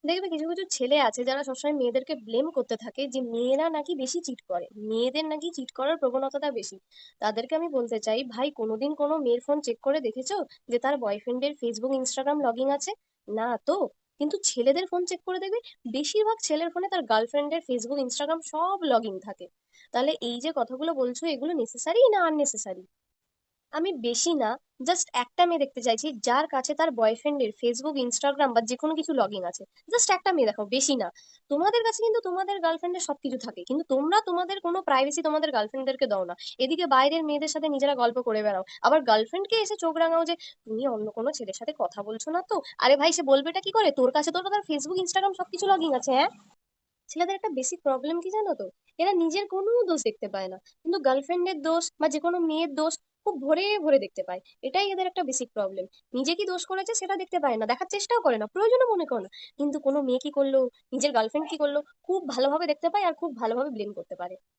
দেখবে কিছু কিছু ছেলে আছে যারা সবসময় মেয়েদেরকে ব্লেম করতে থাকে যে মেয়েরা নাকি বেশি চিট করে, মেয়েদের নাকি চিট করার প্রবণতাটা বেশি। তাদেরকে আমি বলতে চাই, ভাই কোনোদিন কোনো মেয়ের ফোন চেক করে দেখেছো যে তার বয়ফ্রেন্ডের ফেসবুক ইনস্টাগ্রাম লগইন আছে? না তো। কিন্তু ছেলেদের ফোন চেক করে দেখবে, বেশিরভাগ ছেলের ফোনে তার গার্লফ্রেন্ডের ফেসবুক ইনস্টাগ্রাম সব লগইন থাকে। তাহলে এই যে কথাগুলো বলছো, এগুলো নেসেসারি না আননেসেসারি? আমি বেশি না, জাস্ট একটা মেয়ে দেখতে চাইছি যার কাছে তার বয়ফ্রেন্ডের ফেসবুক ইনস্টাগ্রাম বা যে কোনো কিছু লগ ইন আছে। জাস্ট একটা মেয়ে দেখাও, বেশি না। তোমাদের কাছে কিন্তু তোমাদের গার্লফ্রেন্ডের সবকিছু থাকে, কিন্তু তোমরা তোমাদের কোনো প্রাইভেসি তোমাদের গার্লফ্রেন্ডদেরকে দাও না। এদিকে বাইরের মেয়েদের সাথে নিজেরা গল্প করে বেড়াও, আবার গার্লফ্রেন্ডকে এসে চোখ রাঙাও যে তুমি অন্য কোনো ছেলের সাথে কথা বলছো না তো। আরে ভাই, সে বলবেটা কি করে? তোর কাছে তোর তার ফেসবুক ইনস্টাগ্রাম সবকিছু লগ ইন আছে, হ্যাঁ। ছেলেদের একটা বেসিক প্রবলেম কি জানো তো? এরা নিজের কোনো দোষ দেখতে পায় না, কিন্তু গার্লফ্রেন্ডের দোষ বা যে কোনো মেয়ের দোষ খুব ভরে ভরে দেখতে পায়। এটাই এদের একটা বেসিক প্রবলেম। নিজে কি দোষ করেছে সেটা দেখতে পায় না, দেখার চেষ্টাও করে না, প্রয়োজনও মনে করে না। কিন্তু কোনো মেয়ে কি করলো, নিজের গার্লফ্রেন্ড কি করলো, খুব ভালোভাবে দেখতে পায় আর খুব ভালোভাবে ব্লেম করতে পারে।